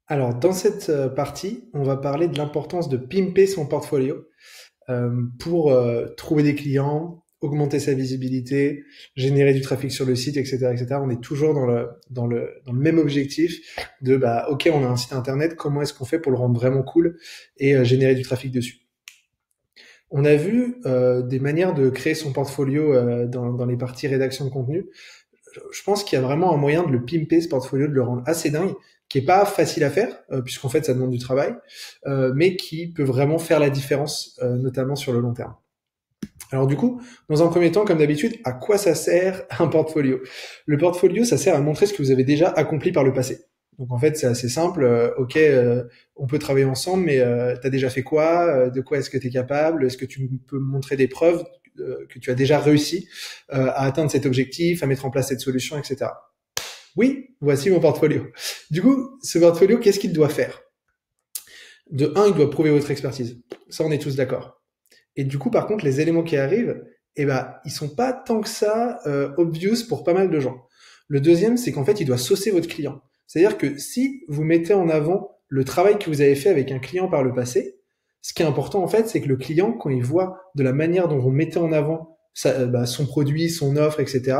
Alors, dans cette partie, on va parler de l'importance de pimper son portfolio pour trouver des clients, augmenter sa visibilité, générer du trafic sur le site, etc., etc. On est toujours dans le même objectif de, bah, ok, on a un site internet, comment est-ce qu'on fait pour le rendre vraiment cool et générer du trafic dessus. On a vu des manières de créer son portfolio dans les parties rédaction de contenu. Je pense qu'il y a vraiment un moyen de le pimper, ce portfolio, de le rendre assez dingue, qui est pas facile à faire, puisqu'en fait ça demande du travail, mais qui peut vraiment faire la différence, notamment sur le long terme. Alors du coup, dans un premier temps, comme d'habitude, à quoi ça sert un portfolio? Le portfolio, ça sert à montrer ce que vous avez déjà accompli par le passé. Donc en fait, c'est assez simple. Ok, on peut travailler ensemble, mais t'as déjà fait quoi? De quoi est-ce que tu es capable? Est-ce que tu peux me montrer des preuves que tu as déjà réussi à atteindre cet objectif, à mettre en place cette solution, etc. Oui, voici mon portfolio. Du coup, ce portfolio, qu'est-ce qu'il doit faire? De un, il doit prouver votre expertise. Ça, on est tous d'accord. Et du coup, par contre, les éléments qui arrivent, eh ben, ils sont pas tant que ça obvious pour pas mal de gens. Le deuxième, c'est qu'en fait, il doit saucer votre client. C'est-à-dire que si vous mettez en avant le travail que vous avez fait avec un client par le passé, ce qui est important en fait, c'est que le client, quand il voit de la manière dont vous mettez en avant son produit, son offre, etc.,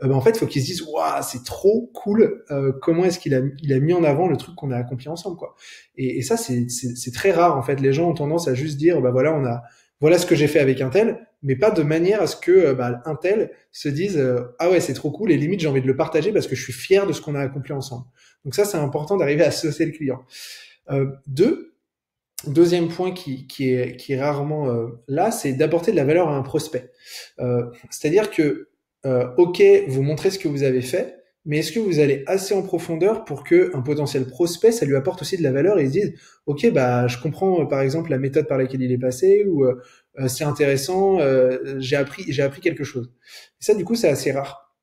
en fait, il faut qu'il se dise, waouh, c'est trop cool. Comment est-ce qu'il a mis en avant le truc qu'on a accompli ensemble, quoi. Et ça, c'est très rare en fait. Les gens ont tendance à juste dire, bah voilà, voilà ce que j'ai fait avec un tel, mais pas de manière à ce que bah, un tel se dise ah ouais, c'est trop cool et limite j'ai envie de le partager parce que je suis fier de ce qu'on a accompli ensemble. Donc ça, c'est important d'arriver à saucer le client. Deuxième point qui est rarement là, c'est d'apporter de la valeur à un prospect. C'est-à-dire que ok, vous montrez ce que vous avez fait, mais est-ce que vous allez assez en profondeur pour que un potentiel prospect, ça lui apporte aussi de la valeur et il se dise, ok, bah je comprends par exemple la méthode par laquelle il est passé ou c'est intéressant, j'ai appris quelque chose. Et ça, du coup, c'est assez rare.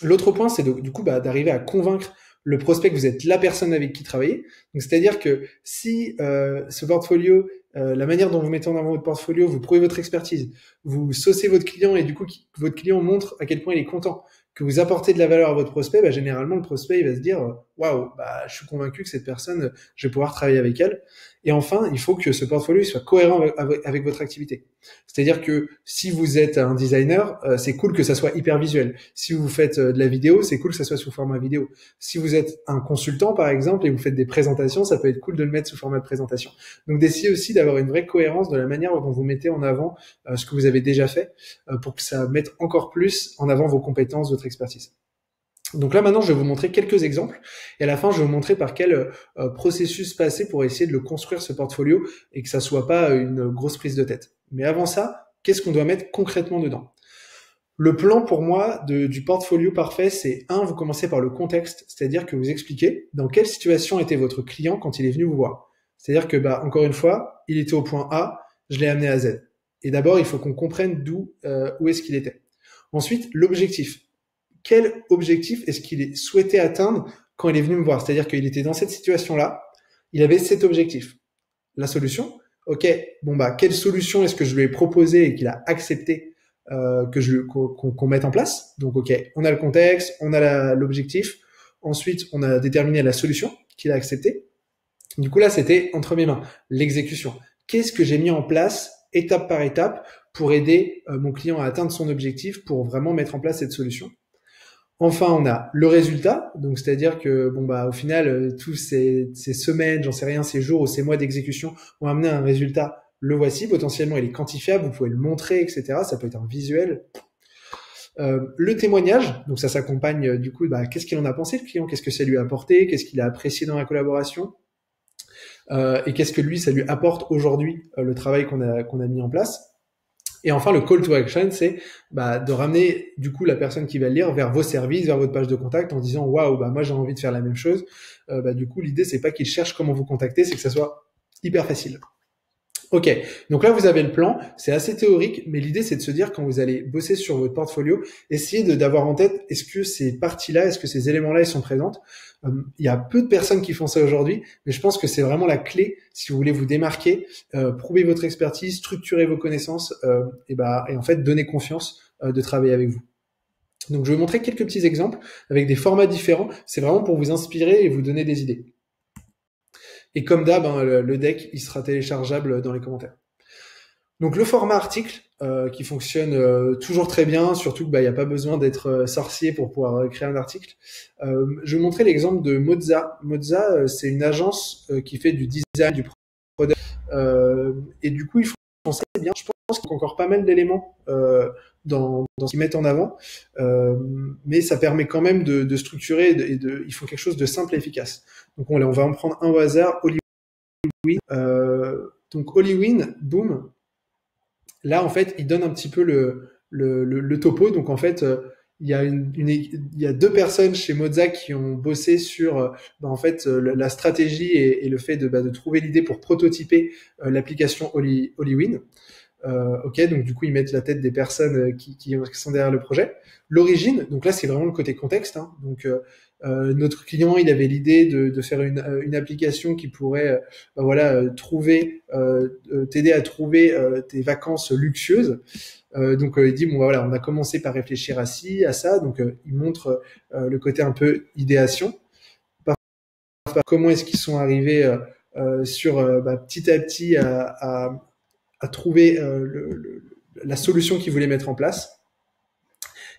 L'autre point, c'est du coup bah, d'arriver à convaincre le prospect que vous êtes la personne avec qui travailler. Donc, c'est-à-dire que si ce portfolio, la manière dont vous mettez en avant votre portfolio, vous prouvez votre expertise, vous saucez votre client et du coup votre client montre à quel point il est content, que vous apportez de la valeur à votre prospect, bah, généralement le prospect il va se dire waouh, bah, je suis convaincu que cette personne, je vais pouvoir travailler avec elle. Et enfin, il faut que ce portfolio soit cohérent avec votre activité. C'est-à-dire que si vous êtes un designer, c'est cool que ça soit hyper visuel. Si vous faites de la vidéo, c'est cool que ça soit sous format vidéo. Si vous êtes un consultant, par exemple, et vous faites des présentations, ça peut être cool de le mettre sous format de présentation. Donc, d'essayer aussi d'avoir une vraie cohérence de la manière dont vous mettez en avant ce que vous avez déjà fait pour que ça mette encore plus en avant vos compétences, votre expertise. Donc là maintenant je vais vous montrer quelques exemples et à la fin je vais vous montrer par quel processus passer pour essayer de le construire ce portfolio et que ça soit pas une grosse prise de tête. Mais avant ça, qu'est-ce qu'on doit mettre concrètement dedans? Le plan pour moi du portfolio parfait, c'est un, vous commencez par le contexte, c'est-à-dire que vous expliquez dans quelle situation était votre client quand il est venu vous voir. C'est-à-dire que bah encore une fois, il était au point A, je l'ai amené à Z. Et d'abord il faut qu'on comprenne où est-ce qu'il était. Ensuite l'objectif, quel objectif est-ce qu'il souhaitait atteindre quand il est venu me voir? C'est-à-dire qu'il était dans cette situation-là, il avait cet objectif. La solution, ok, bon bah quelle solution est-ce que je lui ai proposé et qu'il a accepté qu'on mette en place? Donc ok, on a le contexte, on a l'objectif, ensuite on a déterminé la solution qu'il a acceptée. Du coup là c'était entre mes mains, l'exécution. Qu'est-ce que j'ai mis en place étape par étape pour aider mon client à atteindre son objectif, pour vraiment mettre en place cette solution? Enfin, on a le résultat, donc c'est-à-dire que bon bah au final tous ces semaines, j'en sais rien, ces jours ou ces mois d'exécution ont amené un résultat. Le voici, potentiellement il est quantifiable, vous pouvez le montrer, etc. Ça peut être un visuel. Le témoignage, donc ça s'accompagne du coup, bah, qu'est-ce qu'il en a pensé le client, qu'est-ce que ça lui a apporté, qu'est-ce qu'il a apprécié dans la collaboration, et qu'est-ce que lui ça lui apporte aujourd'hui le travail qu'on a mis en place. Et enfin, le call to action, c'est bah, de ramener du coup la personne qui va le lire vers vos services, vers votre page de contact en disant waouh, bah moi j'ai envie de faire la même chose. Bah, du coup, l'idée c'est pas qu'il cherche comment vous contacter, c'est que ça soit hyper facile. Ok, donc là vous avez le plan, c'est assez théorique, mais l'idée c'est de se dire quand vous allez bosser sur votre portfolio, essayez d'avoir en tête est-ce que ces parties-là, est-ce que ces éléments-là, ils sont présentes. Il y a peu de personnes qui font ça aujourd'hui, mais je pense que c'est vraiment la clé si vous voulez vous démarquer, prouver votre expertise, structurer vos connaissances, et en fait donner confiance de travailler avec vous. Donc je vais vous montrer quelques petits exemples avec des formats différents, c'est vraiment pour vous inspirer et vous donner des idées. Et comme d'hab, hein, le deck, il sera téléchargeable dans les commentaires. Donc le format article qui fonctionne toujours très bien, surtout que il y a pas besoin d'être sorcier pour pouvoir créer un article. Je vais vous montrer l'exemple de Moza. Moza, c'est une agence qui fait du design, du product, et du coup ils font ça bien. Je pense qu'il y a encore pas mal d'éléments dans ce qu'ils mettent en avant, mais ça permet quand même de structurer ils font quelque chose de simple et efficace. Donc on va en prendre un au hasard, Holywin. Donc Holywin, boom. Là, en fait, il donne un petit peu le topo. Donc, en fait, il y a deux personnes chez Mozart qui ont bossé sur en fait, la stratégie et le fait de trouver l'idée pour prototyper l'application Holywin. Ok, donc du coup, ils mettent la tête des personnes qui sont derrière le projet. L'origine, donc là, c'est vraiment le côté contexte. Hein. Donc, notre client, il avait l'idée de faire une application qui pourrait, trouver, t'aider à trouver tes vacances luxueuses. Donc, il dit bon, voilà, on a commencé par réfléchir à ça. Donc, il montre le côté un peu idéation. Comment est-ce qu'ils sont arrivés sur petit à petit à trouver la solution qu'ils voulaient mettre en place.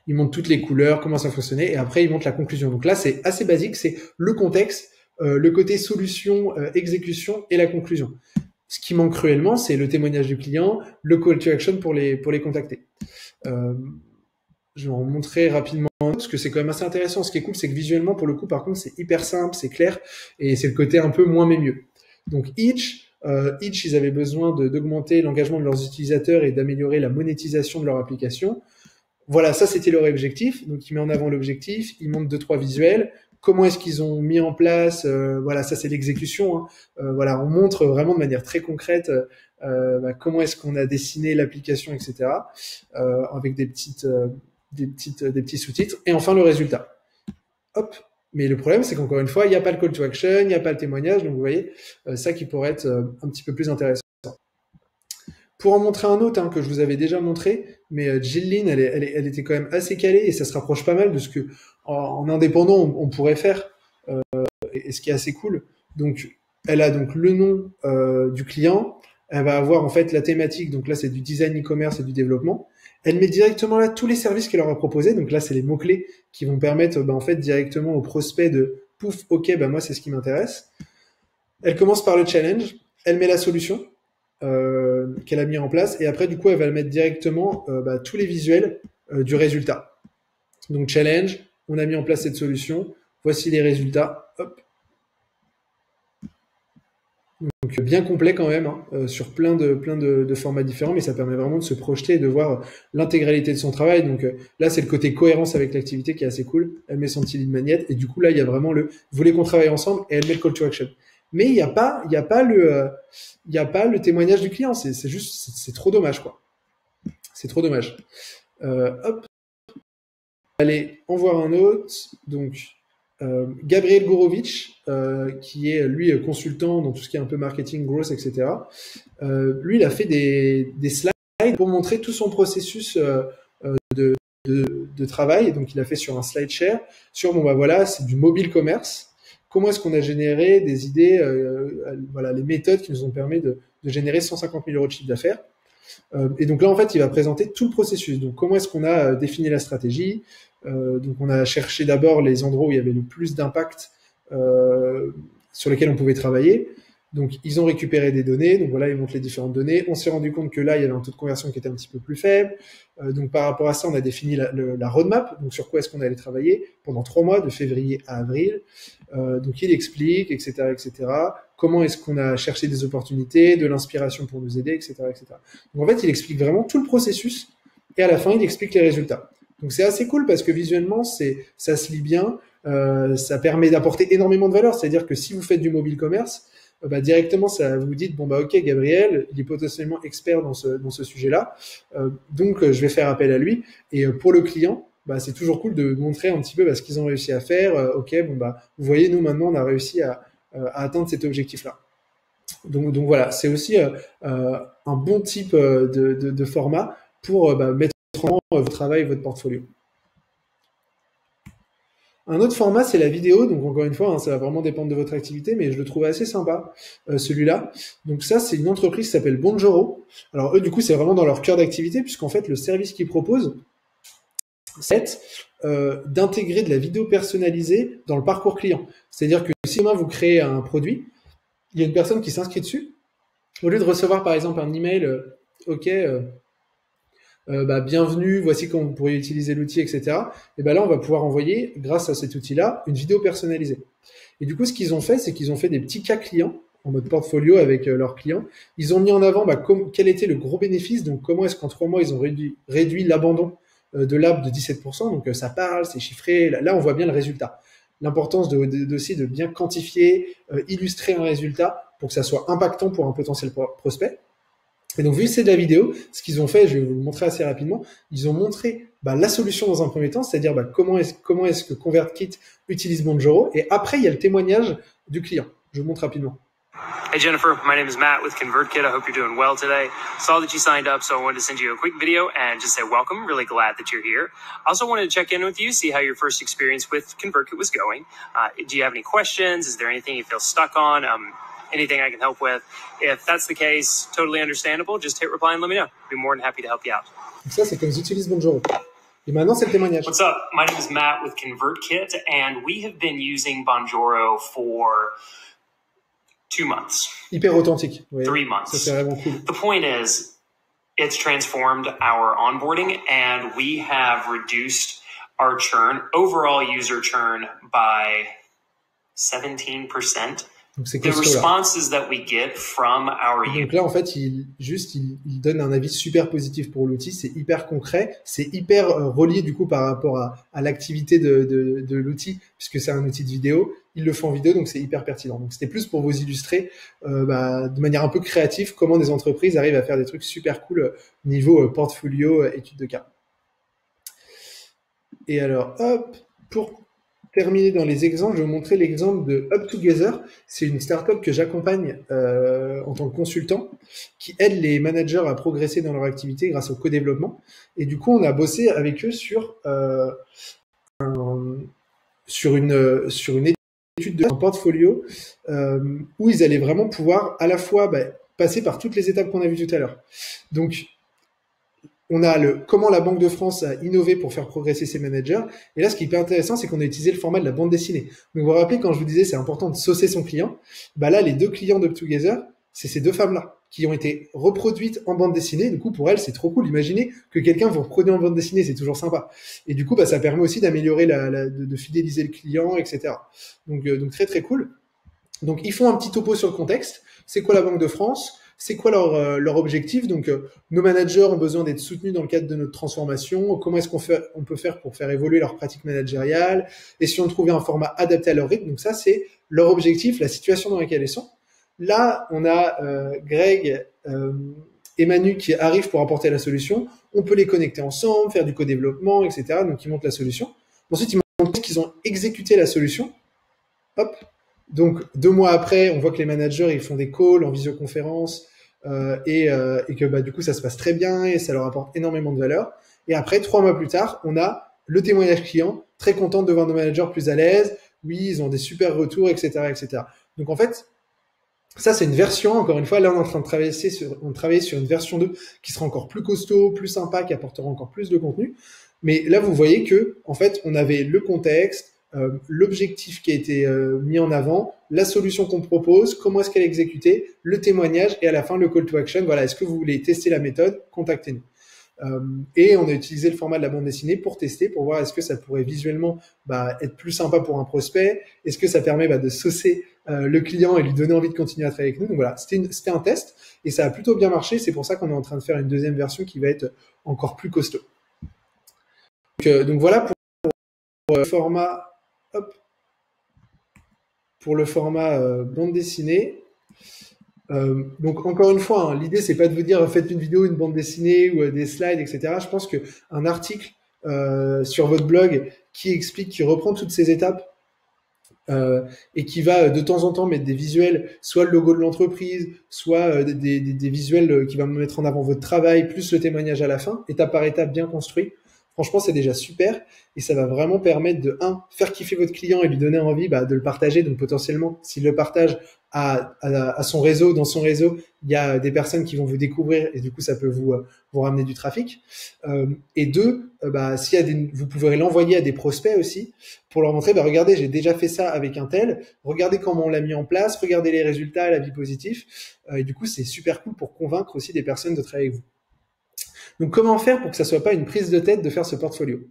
Il montre toutes les couleurs, comment ça fonctionnait, et après il montre la conclusion. Donc là, c'est assez basique, c'est le contexte, le côté solution, exécution et la conclusion. Ce qui manque cruellement, c'est le témoignage du client, le call to action pour les contacter. Je vais en montrer rapidement parce que c'est quand même assez intéressant. Ce qui est cool, c'est que visuellement, pour le coup, par contre, c'est hyper simple, c'est clair, et c'est le côté un peu moins mais mieux. Donc Itch, ils avaient besoin d'augmenter l'engagement de leurs utilisateurs et d'améliorer la monétisation de leur application. Voilà, ça c'était leur objectif. Donc il met en avant l'objectif, il montre 2-3 visuels. Comment est-ce qu'ils ont mis en place voilà, ça c'est l'exécution. Hein. Voilà, on montre vraiment de manière très concrète comment est-ce qu'on a dessiné l'application, etc. Avec des petits sous-titres. Et enfin le résultat. Hop. Mais le problème, c'est qu'encore une fois, il n'y a pas le call to action, il n'y a pas le témoignage. Donc vous voyez, ça qui pourrait être un petit peu plus intéressant. Pour en montrer un autre que je vous avais déjà montré, mais Jill Lin, elle était quand même assez calée et ça se rapproche pas mal de ce que en indépendant on pourrait faire et ce qui est assez cool. Donc elle a donc le nom du client, elle va avoir en fait la thématique, donc là c'est du design e-commerce et du développement. Elle met directement là tous les services qu'elle leur a proposés, donc là c'est les mots-clés qui vont permettre en fait directement au prospect de pouf, ok, moi c'est ce qui m'intéresse. Elle commence par le challenge, elle met la solution qu'elle a mis en place et après du coup elle va le mettre directement tous les visuels du résultat. Donc challenge, on a mis en place cette solution, voici les résultats. Hop. Donc bien complet quand même sur plein de formats différents, mais ça permet vraiment de se projeter et de voir l'intégralité de son travail. Donc là c'est le côté cohérence avec l'activité qui est assez cool. Elle met son petit lead magnet et du coup là il y a vraiment le vous voulez qu'on travaille ensemble et elle met le call to action. Mais il y a pas le témoignage du client. C'est trop dommage quoi. C'est trop dommage. Hop. Allez, en voir un autre. Donc Gabriel Gorovitch, qui est lui consultant dans tout ce qui est un peu marketing, growth, etc. Lui, il a fait des slides pour montrer tout son processus de travail. Donc, il a fait sur un slide share sur voilà, c'est du mobile commerce. Comment est-ce qu'on a généré des idées, voilà, les méthodes qui nous ont permis de générer 150 000 euros de chiffre d'affaires. Et donc là, en fait, il va présenter tout le processus. Donc, comment est-ce qu'on a défini la stratégie? Donc, on a cherché d'abord les endroits où il y avait le plus d'impact sur lesquels on pouvait travailler. Donc, ils ont récupéré des données. Donc, voilà, ils montrent les différentes données. On s'est rendu compte que là, il y avait un taux de conversion qui était un petit peu plus faible. Donc, par rapport à ça, on a défini la roadmap. Donc, sur quoi est-ce qu'on allait travailler pendant 3 mois, de février à avril. Donc, il explique, etc., etc. Comment est-ce qu'on a cherché des opportunités, de l'inspiration pour nous aider, etc., etc. Donc, en fait, il explique vraiment tout le processus. Et à la fin, il explique les résultats. Donc, c'est assez cool parce que visuellement, ça se lit bien. Ça permet d'apporter énormément de valeur. C'est-à-dire que si vous faites du mobile commerce, directement, ça vous dites ok, Gabriel, il est potentiellement expert dans ce sujet-là, donc je vais faire appel à lui. Et pour le client, c'est toujours cool de montrer un petit peu ce qu'ils ont réussi à faire. Ok, vous voyez, nous maintenant, on a réussi à atteindre cet objectif-là. Donc voilà, c'est aussi un bon type de format pour mettre en avant votre travail, votre portfolio. Un autre format, c'est la vidéo. Donc encore une fois, hein, ça va vraiment dépendre de votre activité, mais je le trouve assez sympa, celui-là. Donc ça, c'est une entreprise qui s'appelle Bonjoro. Alors eux, du coup, c'est vraiment dans leur cœur d'activité, puisqu'en fait, le service qu'ils proposent, c'est d'intégrer de la vidéo personnalisée dans le parcours client. C'est-à-dire que si demain vous créez un produit, il y a une personne qui s'inscrit dessus, au lieu de recevoir par exemple un email, bienvenue, voici comment vous pourriez utiliser l'outil, etc. Et ben là, on va pouvoir envoyer, grâce à cet outil-là, une vidéo personnalisée. Et du coup, ce qu'ils ont fait, c'est qu'ils ont fait des petits cas clients en mode portfolio avec leurs clients. Ils ont mis en avant quel était le gros bénéfice, donc comment est-ce qu'en 3 mois, ils ont réduit l'abandon de l'app de 17%. Donc ça parle, c'est chiffré. Là, on voit bien le résultat. L'importance aussi de bien quantifier, illustrer un résultat pour que ça soit impactant pour un potentiel prospect. Et donc, vu que c'est de la vidéo, ce qu'ils ont fait, je vais vous le montrer assez rapidement, ils ont montré la solution dans un premier temps, c'est-à-dire comment est-ce que ConvertKit utilise Bonjoro, et après, il y a le témoignage du client. Je vous montre rapidement. Hey Jennifer, my name is Matt with ConvertKit. I hope you're doing well today. Saw that you signed up, so I wanted to send you a quick video and just say welcome. Really glad that you're here. I also wanted to check in with you, see how your first experience with ConvertKit was going. Do you have any questions? Is there anything you feel stuck on? Anything I can help with? If that's the case, totally understandable. Just hit reply and let me know. I'd be more than happy to help you out. Donc ça, c'est comme ils utilisent Bonjoro. Et maintenant, c'est le témoignage. What's up? My name is Matt with ConvertKit, and we have been using Bonjoro for 2 months. Hyper authentique. 3 months. Ça, c'est vraiment cool. The point is, it's transformed our onboarding, and we have reduced our churn, overall user churn, by 17%. Donc c'est The responses that we get from our users. Donc là, en fait, il donne un avis super positif pour l'outil. C'est hyper concret, c'est hyper relié du coup par rapport à l'activité de l'outil, puisque c'est un outil de vidéo. Ils le font en vidéo, donc c'est hyper pertinent. Donc c'était plus pour vous illustrer de manière un peu créative comment des entreprises arrivent à faire des trucs super cool niveau portfolio, étude de cas. Et alors, hop, pour terminer dans les exemples, je vais vous montrer l'exemple de UpTogether. C'est une startup que j'accompagne en tant que consultant qui aide les managers à progresser dans leur activité grâce au co-développement. Et du coup, on a bossé avec eux sur une étude de portfolio où ils allaient vraiment pouvoir à la fois passer par toutes les étapes qu'on a vues tout à l'heure. Donc, on a comment la Banque de France a innové pour faire progresser ses managers. Et là, ce qui est hyper intéressant, c'est qu'on a utilisé le format de la bande dessinée. Donc, vous vous rappelez, quand je vous disais, c'est important de saucer son client. Là, les 2 clients d'UpTogether, c'est ces 2 femmes-là qui ont été reproduites en bande dessinée. Du coup, pour elles, c'est trop cool. Imaginez que quelqu'un vous reproduit en bande dessinée, c'est toujours sympa. Et du coup, ça permet aussi d'améliorer de fidéliser le client, etc. Donc très, très cool. Donc, ils font un petit topo sur le contexte. C'est quoi la Banque de France ? C'est quoi leur objectif? Donc, nos managers ont besoin d'être soutenus dans le cadre de notre transformation. Comment est-ce on peut faire pour faire évoluer leur pratique managériale? Et si on trouvait un format adapté à leur rythme? Donc ça, c'est leur objectif, la situation dans laquelle ils sont. Là, on a Greg et Manu qui arrivent pour apporter la solution. On peut les connecter ensemble, faire du co-développement, etc. Donc, ils montrent la solution. Ensuite, ils montrent qu'ils ont exécuté la solution. Hop. Donc, 2 mois après, on voit que les managers, ils font des calls en visioconférence et que du coup, ça se passe très bien et ça leur apporte énormément de valeur. Et après, 3 mois plus tard, on a le témoignage client, très content de voir nos managers plus à l'aise. Oui, ils ont des super retours, etc., etc. Donc, en fait, ça, c'est une version, encore une fois, là, on est en train de travailler sur une version 2 qui sera encore plus costaud, plus sympa, qui apportera encore plus de contenu. Mais là, vous voyez que, en fait, on avait le contexte, l'objectif qui a été mis en avant, la solution qu'on propose, comment est-ce qu'elle est exécutée, le témoignage et à la fin le call to action. Voilà, est-ce que vous voulez tester la méthode? Contactez-nous. Et on a utilisé le format de la bande dessinée pour tester, pour voir est-ce que ça pourrait visuellement être plus sympa pour un prospect, est-ce que ça permet de saucer le client et lui donner envie de continuer à travailler avec nous. Donc voilà, c'était un test et ça a plutôt bien marché. C'est pour ça qu'on est en train de faire une deuxième version qui va être encore plus costaud. Donc voilà pour le format. Hop. Pour le format bande dessinée. Donc encore une fois, l'idée c'est pas de vous dire faites une vidéo, une bande dessinée ou des slides, etc. Je pense qu'un article sur votre blog qui reprend toutes ces étapes et qui va de temps en temps mettre des visuels, soit le logo de l'entreprise, soit des visuels qui va mettre en avant votre travail, plus le témoignage à la fin, étape par étape bien construit. franchement, c'est déjà super et ça va vraiment permettre de, faire kiffer votre client et lui donner envie de le partager. Donc potentiellement, s'il le partage à son réseau, dans son réseau, il y a des personnes qui vont vous découvrir et du coup, ça peut vous ramener du trafic. Et deux, s'il y a vous pourrez l'envoyer à des prospects aussi pour leur montrer, regardez, j'ai déjà fait ça avec un tel, regardez comment on l'a mis en place, regardez les résultats, l'avis positif. Et du coup, c'est super cool pour convaincre aussi des personnes de travailler avec vous. Donc, comment faire pour que ça soit pas une prise de tête de faire ce portfolio?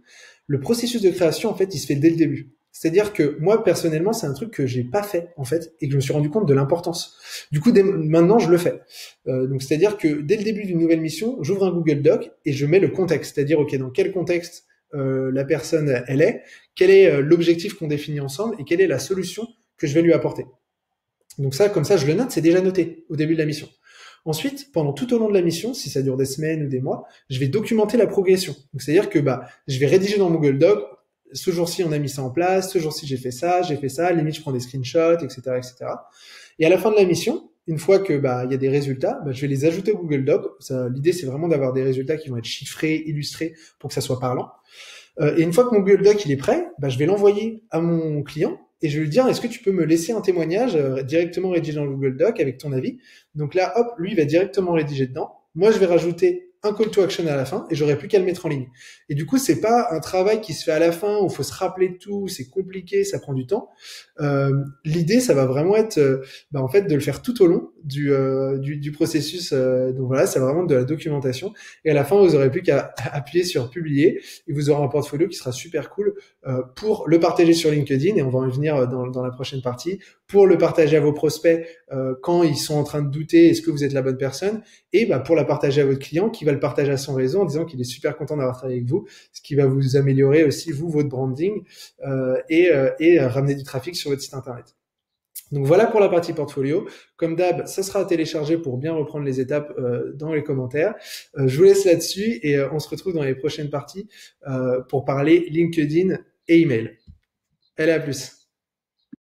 Le processus de création, en fait, il se fait dès le début. C'est-à-dire que moi, personnellement, c'est un truc que j'ai pas fait, en fait, et que je me suis rendu compte de l'importance. Du coup, maintenant, je le fais. Donc, c'est-à-dire que dès le début d'une nouvelle mission, j'ouvre un Google Doc et je mets le contexte. C'est-à-dire, OK, dans quel contexte la personne, elle est, quel est l'objectif qu'on définit ensemble et quelle est la solution que je vais lui apporter. Donc ça, comme ça, je le note, c'est déjà noté au début de la mission. Ensuite, pendant tout au long de la mission, si ça dure des semaines ou des mois, je vais documenter la progression. Donc, c'est-à-dire que je vais rédiger dans Google Doc, ce jour-ci, on a mis ça en place, ce jour-ci, j'ai fait ça, limite, je prends des screenshots, etc., etc. Et à la fin de la mission, une fois que il y a des résultats, je vais les ajouter au Google Doc. L'idée, c'est vraiment d'avoir des résultats qui vont être chiffrés, illustrés, pour que ça soit parlant. Et une fois que mon Google Doc il est prêt, je vais l'envoyer à mon client et je vais lui dire, est-ce que tu peux me laisser un témoignage directement rédigé dans le Google Doc avec ton avis? Donc là, hop, lui, il va directement rédiger dedans. Moi, je vais rajouter un call to action à la fin et j'aurai plus qu'à le mettre en ligne. Et du coup, c'est pas un travail qui se fait à la fin où il faut se rappeler de tout, c'est compliqué, ça prend du temps. L'idée, ça va vraiment être, en fait, de le faire tout au long du processus. Donc voilà, c'est vraiment de la documentation. Et à la fin, vous aurez plus qu'à appuyer sur publier et vous aurez un portfolio qui sera super cool pour le partager sur LinkedIn. Et on va en venir dans la prochaine partie pour le partager à vos prospects quand ils sont en train de douter est-ce que vous êtes la bonne personne et pour la partager à votre client qui va le partager à son réseau en disant qu'il est super content d'avoir travaillé avec vous, ce qui va vous améliorer aussi vous votre branding et ramener du trafic sur votre site internet. Donc voilà pour la partie portfolio. Comme d'hab, ça sera à télécharger pour bien reprendre les étapes dans les commentaires. Je vous laisse là-dessus et on se retrouve dans les prochaines parties pour parler LinkedIn et email. Allez, à plus.